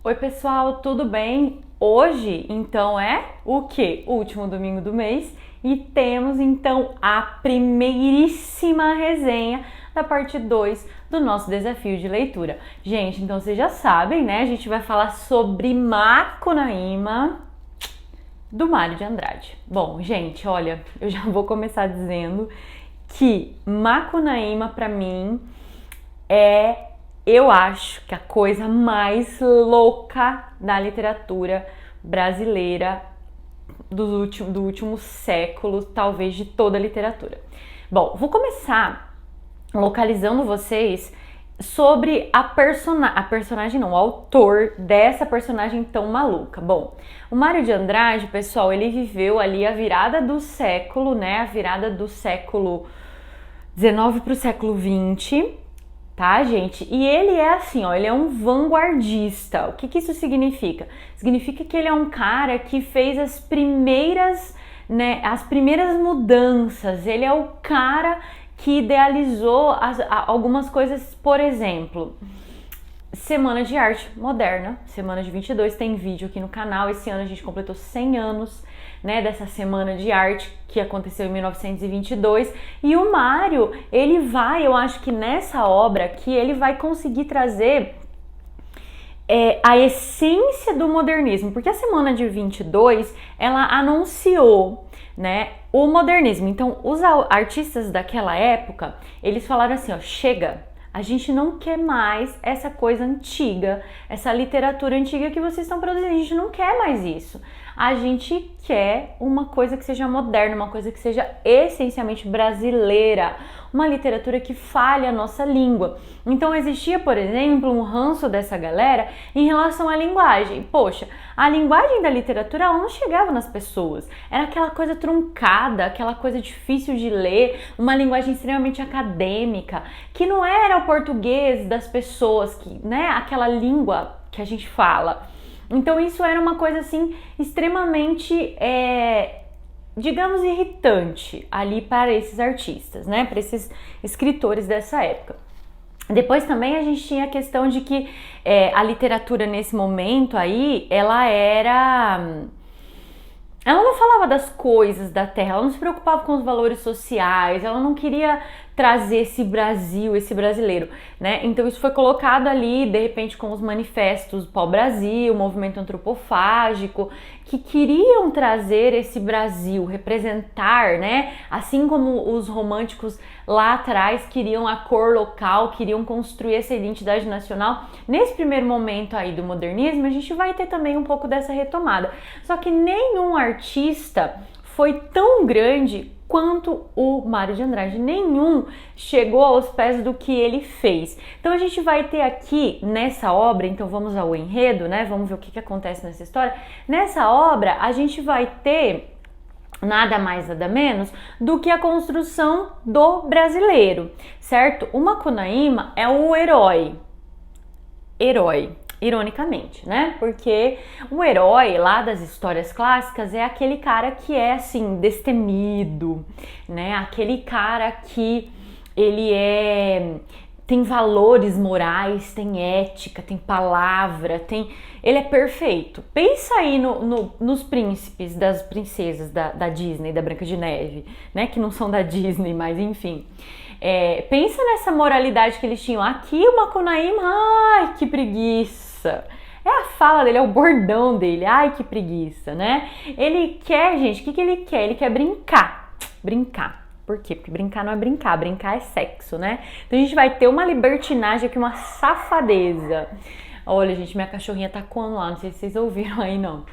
Oi pessoal, tudo bem? Hoje então é o quê? O último domingo do mês e temos então a primeiríssima resenha da parte 2 do nosso desafio de leitura. Gente, então vocês já sabem, né? A gente vai falar sobre Macunaíma do Mário de Andrade. Bom, gente, olha, eu já vou começar dizendo que Macunaíma para mim eu acho que a coisa mais louca da literatura brasileira do último século, talvez de toda a literatura. Bom, vou começar localizando vocês sobre a personagem não, o autor dessa personagem tão maluca. Bom, o Mário de Andrade, pessoal, ele viveu ali a virada do século, né? A virada do século XIX para o século XX, tá, gente? E ele é assim, ó, ele é um vanguardista. O que isso significa? Significa que ele é um cara que fez as primeiras mudanças. Ele é o cara que idealizou algumas coisas, por exemplo, Semana de Arte Moderna, Semana de 22, tem vídeo aqui no canal. Esse ano a gente completou 100 anos, né, dessa Semana de Arte que aconteceu em 1922. E o Mário, ele vai, eu acho que nessa obra aqui, ele vai conseguir trazer a essência do modernismo, porque a Semana de 22, ela anunciou, né, o modernismo. Então, os artistas daquela época, eles falaram assim, ó, chega, a gente não quer mais essa coisa antiga, essa literatura antiga que vocês estão produzindo, a gente não quer mais isso. A gente quer uma coisa que seja moderna, uma coisa que seja essencialmente brasileira, uma literatura que fale a nossa língua. Então existia, por exemplo, um ranço dessa galera em relação à linguagem. Poxa, a linguagem da literatura ela não chegava nas pessoas. Era aquela coisa truncada, aquela coisa difícil de ler, uma linguagem extremamente acadêmica, que não era o português das pessoas, que, né, aquela língua que a gente fala. Então isso era uma coisa assim extremamente, digamos, irritante ali para esses artistas, né? Para esses escritores dessa época. Depois também a gente tinha a questão de que a literatura nesse momento aí, ela não falava das coisas da terra, ela não se preocupava com os valores sociais, ela não queria trazer esse Brasil, esse brasileiro, né? Então isso foi colocado ali, de repente, com os manifestos pau-brasil, o movimento antropofágico, que queriam trazer esse Brasil, representar, né? Assim como os românticos lá atrás queriam a cor local, queriam construir essa identidade nacional. Nesse primeiro momento aí do modernismo, a gente vai ter também um pouco dessa retomada. Só que nenhum artista foi tão grande quanto o Mário de Andrade, nenhum chegou aos pés do que ele fez. Então a gente vai ter aqui nessa obra, então vamos ao enredo, né? Vamos ver o que acontece nessa história. Nessa obra a gente vai ter nada mais, nada menos do que a construção do brasileiro, certo? O Macunaíma é o herói, ironicamente, né? Porque o herói lá das histórias clássicas é aquele cara que é assim destemido, né? Aquele cara que ele tem valores morais, tem ética, tem palavra, ele é perfeito. Pensa aí nos príncipes, das princesas da Disney, da Branca de Neve, né? Que não são da Disney, mas enfim. Pensa nessa moralidade que eles tinham. Aqui o Macunaíma, ai, que preguiça. É a fala dele, é o bordão dele, ai, que preguiça, né? Ele quer, gente, o que ele quer? Ele quer brincar. Por quê? Porque brincar não é brincar é sexo, né? Então a gente vai ter uma libertinagem aqui, uma safadeza. Olha, gente, minha cachorrinha tá coando lá, não sei se vocês ouviram aí, não.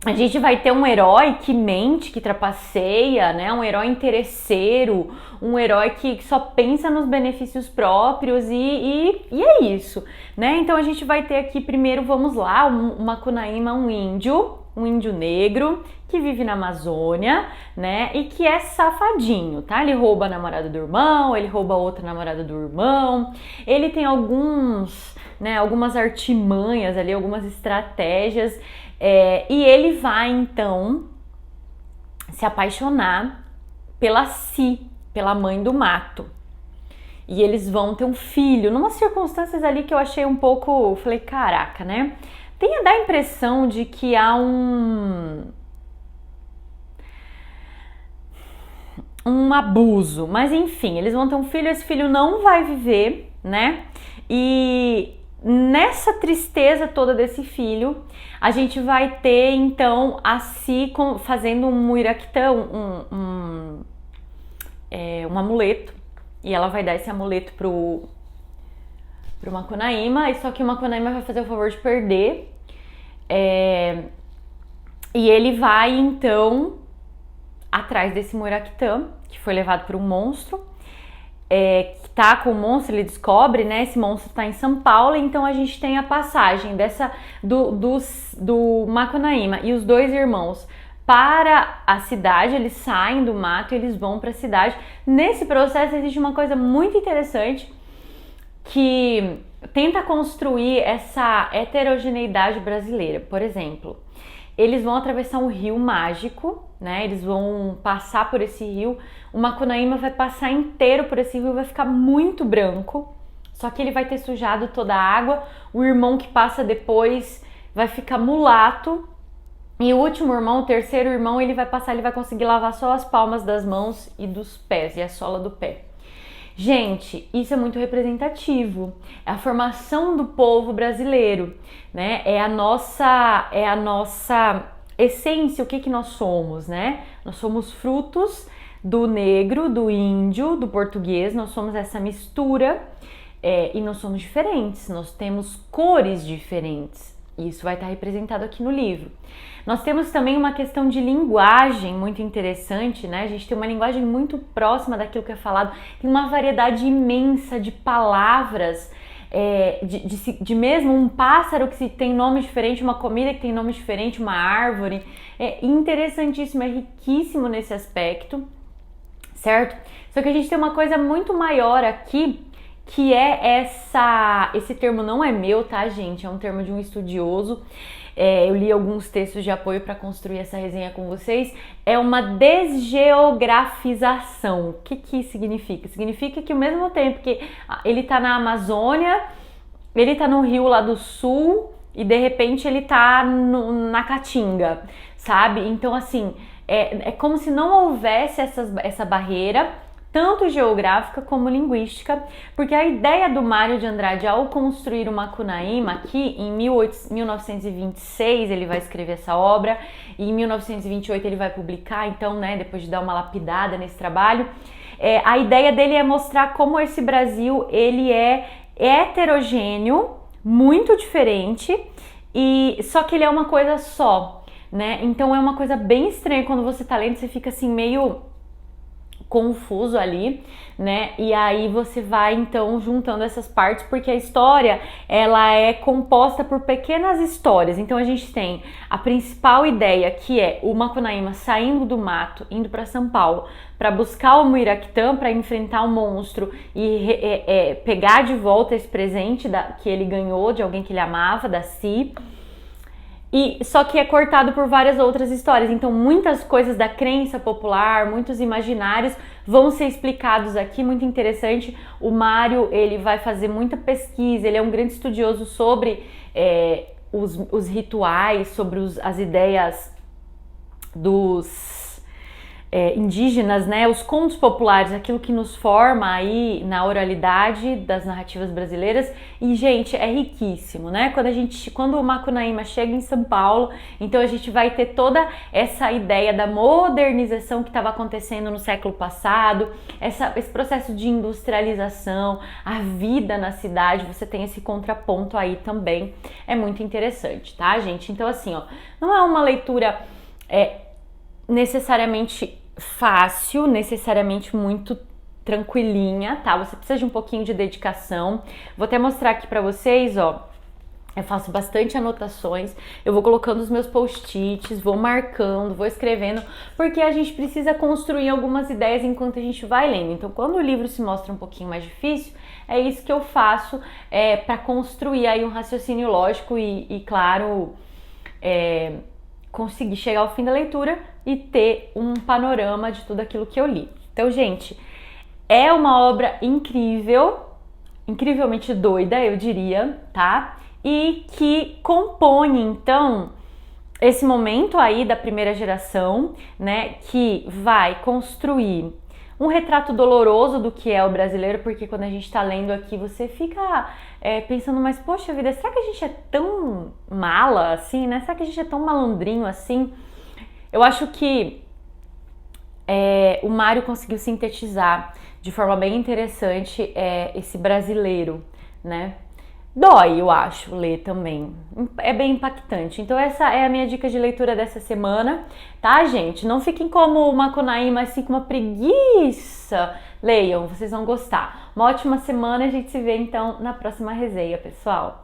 A gente vai ter um herói que mente, que trapaceia, né? Um herói interesseiro, um herói que só pensa nos benefícios próprios e é isso, né? Então a gente vai ter aqui primeiro, vamos lá, o Macunaíma, um índio negro que vive na Amazônia, né? E que é safadinho, tá? Ele rouba a namorada do irmão, ele rouba outra namorada do irmão, ele tem algumas artimanhas ali, algumas estratégias. E ele vai então se apaixonar pela Si, pela mãe do mato. e eles vão ter um filho, numas circunstâncias ali que eu achei um pouco, falei, caraca, né? Tem a dar a impressão de que há um abuso, mas enfim, eles vão ter um filho, esse filho não vai viver, né? E nessa tristeza toda desse filho, a gente vai ter então a Si fazendo um muiraquitã, um amuleto, e ela vai dar esse amuleto pro Macunaíma, só que o Macunaíma vai fazer o favor de perder, e ele vai então atrás desse muiraquitã, que foi levado por um monstro, que tá com o monstro, ele descobre, né, esse monstro tá em São Paulo, então a gente tem a passagem do Macunaíma e os dois irmãos para a cidade, eles saem do mato e eles vão para a cidade. Nesse processo existe uma coisa muito interessante que tenta construir essa heterogeneidade brasileira. Por exemplo, eles vão atravessar um rio mágico, né? Eles vão passar por esse rio. O Macunaíma vai passar inteiro por esse rio, vai ficar muito branco. Só que ele vai ter sujado toda a água. O irmão que passa depois vai ficar mulato. E o último irmão, o terceiro irmão, ele vai passar, ele vai conseguir lavar só as palmas das mãos e dos pés, e a sola do pé. Gente, isso é muito representativo. É a formação do povo brasileiro, né? É a nossa essência, o que nós somos, né? Nós somos frutos do negro, do índio, do português, nós somos essa mistura, e nós somos diferentes, nós temos cores diferentes. Isso vai estar representado aqui no livro. Nós temos também uma questão de linguagem muito interessante, né? A gente tem uma linguagem muito próxima daquilo que é falado, tem uma variedade imensa de palavras, de mesmo um pássaro que tem nome diferente, uma comida que tem nome diferente, uma árvore. É interessantíssimo, é riquíssimo nesse aspecto, certo? Só que a gente tem uma coisa muito maior aqui, que é esse termo não é meu, tá, gente? É um termo de um estudioso. Eu li alguns textos de apoio para construir essa resenha com vocês. É uma desgeografização. O que significa? Significa que ao mesmo tempo que ele tá na Amazônia, ele tá no rio lá do sul e de repente ele tá na Caatinga, sabe? Então, assim, é como se não houvesse essa barreira, tanto geográfica como linguística, porque a ideia do Mário de Andrade ao construir o Macunaíma aqui em 1926 ele vai escrever essa obra e em 1928 ele vai publicar, então, né, depois de dar uma lapidada nesse trabalho, a ideia dele é mostrar como esse Brasil ele é heterogêneo, muito diferente, e só que ele é uma coisa só, né? Então é uma coisa bem estranha quando você tá lendo, você fica assim meio confuso ali, né? E aí você vai então juntando essas partes, porque a história ela é composta por pequenas histórias. Então a gente tem a principal ideia, que é o Macunaíma saindo do mato, indo para São Paulo para buscar o Muiraquitã, para enfrentar o monstro e pegar de volta esse presente que ele ganhou de alguém que ele amava, da Si. E só que é cortado por várias outras histórias, então muitas coisas da crença popular, muitos imaginários vão ser explicados aqui, muito interessante. O Mário, ele vai fazer muita pesquisa, ele é um grande estudioso sobre os rituais, sobre as ideias dos indígenas, né, os contos populares, aquilo que nos forma aí na oralidade das narrativas brasileiras. E, gente, é riquíssimo, né? Quando o Macunaíma chega em São Paulo, então a gente vai ter toda essa ideia da modernização que estava acontecendo no século passado, esse processo de industrialização, a vida na cidade, você tem esse contraponto aí também, é muito interessante, tá, gente? Então, assim, ó, não é uma leitura necessariamente fácil, necessariamente muito tranquilinha, tá? Você precisa de um pouquinho de dedicação. Vou até mostrar aqui pra vocês, ó. Eu faço bastante anotações, eu vou colocando os meus post-its, vou marcando, vou escrevendo, porque a gente precisa construir algumas ideias enquanto a gente vai lendo. Então, quando o livro se mostra um pouquinho mais difícil, é isso que eu faço para construir aí um raciocínio lógico e claro, conseguir chegar ao fim da leitura e ter um panorama de tudo aquilo que eu li. Então, gente, É uma obra incrível, incrivelmente doida, eu diria, tá? E que compõe, então, esse momento aí da primeira geração, né, que vai construir um retrato doloroso do que é o brasileiro, porque quando a gente tá lendo aqui, você fica pensando, mas poxa vida, será que a gente é tão mala assim, né? Será que a gente é tão malandrinho assim? Eu acho que o Mário conseguiu sintetizar de forma bem interessante esse brasileiro, né? Dói, eu acho, ler também. É bem impactante. Então essa é a minha dica de leitura dessa semana, tá, gente? Não fiquem como uma Conaíma, assim, com uma preguiça. Leiam, vocês vão gostar. Uma ótima semana, a gente se vê então na próxima resenha, pessoal.